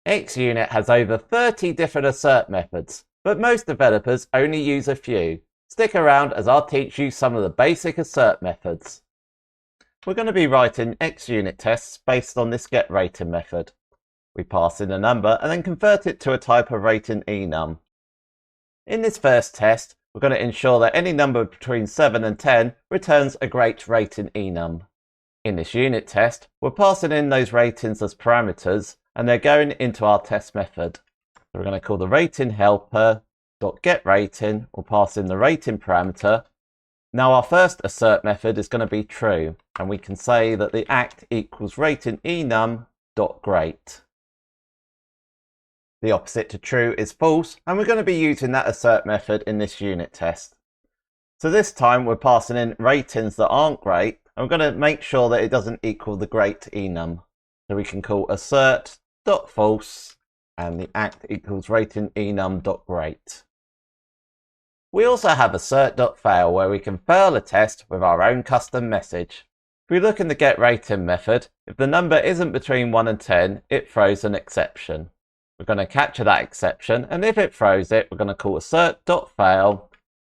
xUnit has over 30 different assert methods, but most developers only use a few. Stick around as I'll teach you some of the basic assert methods. We're going to be writing xUnit tests based on this getRating method. We pass in a number and then convert it to a type of rating enum. In this first test, we're going to ensure that any number between 7 and 10 returns a great rating enum. In this unit test, we're passing in those ratings as parameters and they're going into our test method. So we're going to call the rating helper.getRating. We'll pass in the rating parameter. Now our first assert method is going to be true, and we can say that the act equals rating enum.great. The opposite to true is false, and we're going to be using that assert method in this unit test. So this time we're passing in ratings that aren't great, and we're going to make sure that it doesn't equal the great enum. So we can call Assert.False and the act equals rating enum.great. We also have Assert.Fail, where we can fail a test with our own custom message. If we look in the getRating method, if the number isn't between 1 and 10, it throws an exception. We're going to capture that exception, and if it throws it, we're going to call Assert.Fail,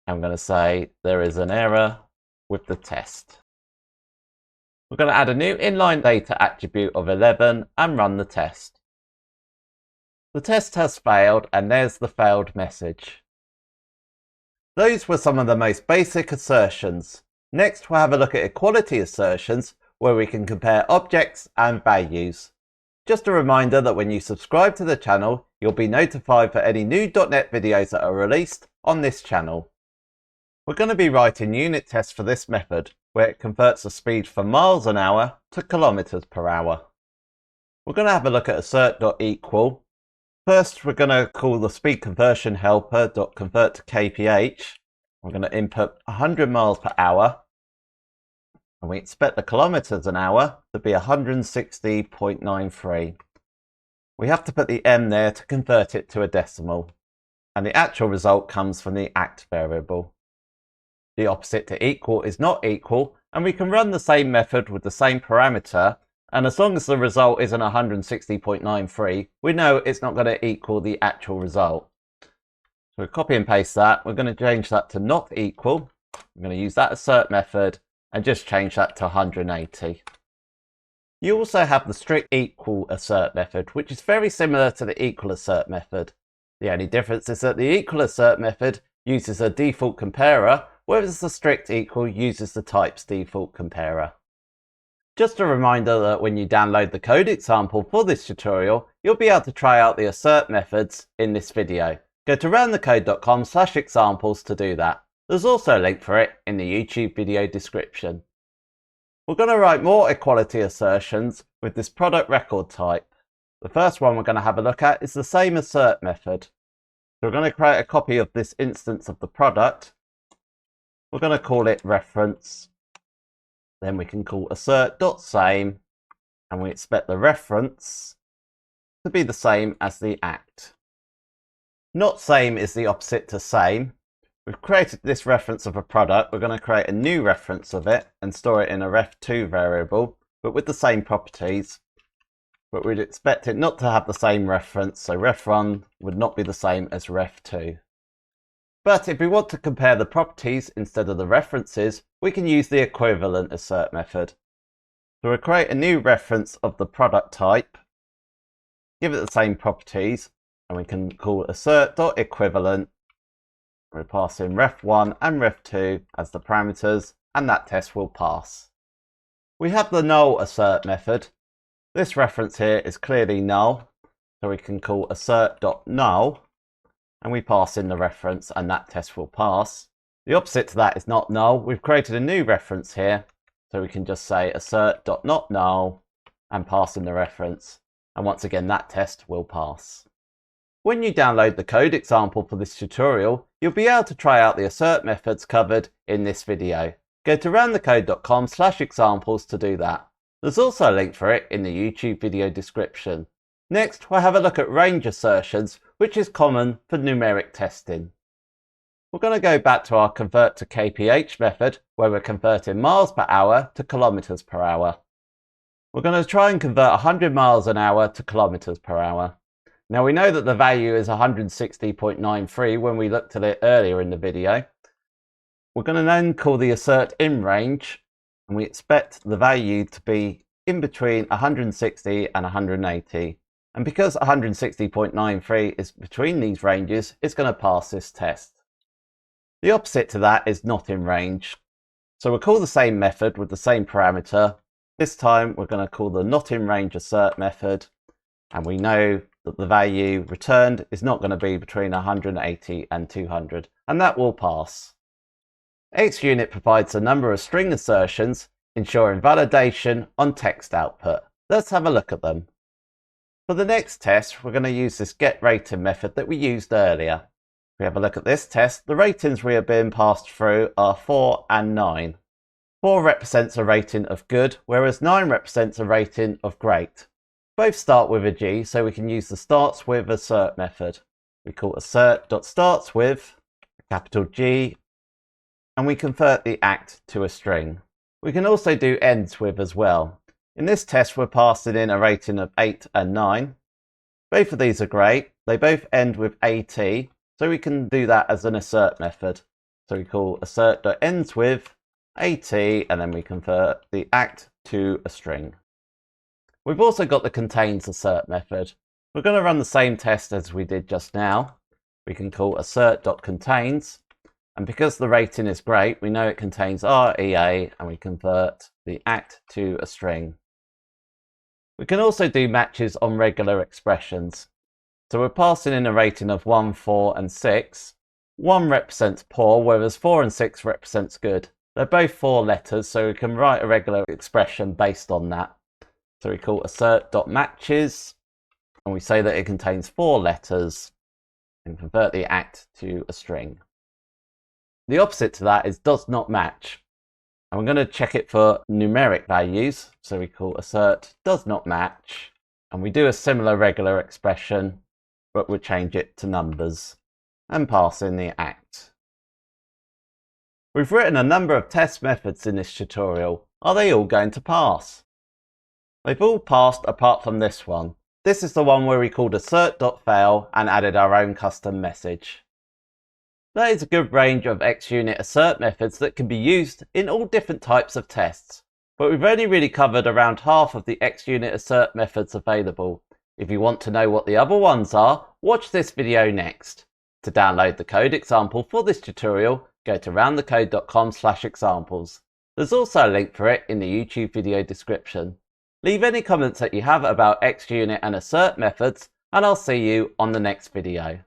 and we're going to say there is an error with the test. We're going to add a new inline data attribute of 11 and run the test. The test has failed, and there's the failed message. Those were some of the most basic assertions. Next, we'll have a look at equality assertions, where we can compare objects and values. Just a reminder that when you subscribe to the channel, you'll be notified for any new .NET videos that are released on this channel. We're going to be writing unit tests for this method, where it converts the speed from miles an hour to kilometers per hour. We're going to have a look at Assert.Equal. First, we're going to call the speed conversion helper.convert to kph. We're going to input 100 miles per hour, and we expect the kilometers an hour to be 160.93. We have to put the m there to convert it to a decimal, and the actual result comes from the act variable. The opposite to equal is not equal, and we can run the same method with the same parameter, and as long as the result isn't 160.93, we know it's not going to equal the actual result. So we copy and paste that. We're going to change that to not equal. I'm going to use that assert method and just change that to 180. You also have the strict_equal assert method, which is very similar to the equal assert method. The only difference is that the equal assert method uses a default comparer, whereas the strict_equal uses the type's default comparer. Just a reminder that when you download the code example for this tutorial, you'll be able to try out the assert methods in this video. Go to roundthecode.com/examples to do that. There's also a link for it in the YouTube video description. We're going to write more equality assertions with this product record type. The first one we're going to have a look at is the same assert method. So we're going to create a copy of this instance of the product. We're going to call it reference. Then we can call Assert.Same, and we expect the reference to be the same as the act. NotSame is the opposite to same. We've created this reference of a product. We're going to create a new reference of it and store it in a ref2 variable, but with the same properties. But we'd expect it not to have the same reference, so ref1 would not be the same as ref2. But if we want to compare the properties instead of the references, we can use the equivalent assert method. So we'll create a new reference of the product type, give it the same properties, and we can call Assert.Equivalent. We'll pass in ref1 and ref2 as the parameters, and that test will pass. We have the null assert method. This reference here is clearly null, so we can call Assert.Null. And we pass in the reference, and that test will pass. The opposite to that is not null. We've created a new reference here, so we can just say Assert.NotNull and pass in the reference. And once again, that test will pass. When you download the code example for this tutorial, you'll be able to try out the assert methods covered in this video. Go to roundthecode.com/examples to do that. There's also a link for it in the YouTube video description. Next, we'll have a look at range assertions, which is common for numeric testing. We're going to go back to our convert to kph method, where we're converting miles per hour to kilometers per hour. We're going to try and convert 100 miles an hour to kilometers per hour. Now we know that the value is 160.93 when we looked at it earlier in the video. We're going to then call the Assert.InRange, and we expect the value to be in between 160 and 180. And because 160.93 is between these ranges, it's going to pass this test. The opposite to that is NotInRange. So we'll call the same method with the same parameter. This time we're going to call the NotInRange assert method, and we know that the value returned is not going to be between 180 and 200, and that will pass. xUnit provides a number of string assertions, ensuring validation on text output. Let's have a look at them. For the next test, we're going to use this getRating method that we used earlier. If we have a look at this test, the ratings we are being passed through are 4 and 9. 4 represents a rating of good, whereas 9 represents a rating of great. Both start with a G, so we can use the StartsWith assert method. We call Assert.StartsWith, capital G, and we convert the act to a string. We can also do EndsWith as well. In this test, we're passing in a rating of 8 and 9. Both of these are great. They both end with AT, so we can do that as an assert method. So we call Assert.EndsWith, AT, and then we convert the act to a string. We've also got the contains assert method. We're going to run the same test as we did just now. We can call Assert.Contains, and because the rating is great, we know it contains REA, and we convert the act to a string. We can also do matches on regular expressions. So we're passing in a rating of 1, 4, and 6. 1 represents poor, whereas 4 and 6 represents good. They're both 4 letters, so we can write a regular expression based on that. So we call Assert.Matches, and we say that it contains 4 letters, and convert the act to a string. The opposite to that is DoesNotMatch, and we're going to check it for numeric values. So we call Assert.DoesNotMatch, and we do a similar regular expression, but we'll change it to numbers and pass in the act. We've written a number of test methods in this tutorial. Are they all going to pass? They've all passed apart from this one. This is the one where we called Assert.Fail and added our own custom message. That is a good range of xUnit assert methods that can be used in all different types of tests, but we've only really covered around half of the xUnit assert methods available. If you want to know what the other ones are, watch this video next. To download the code example for this tutorial, go to roundthecode.com/examples. There's also a link for it in the YouTube video description. Leave any comments that you have about xUnit and assert methods, and I'll see you on the next video.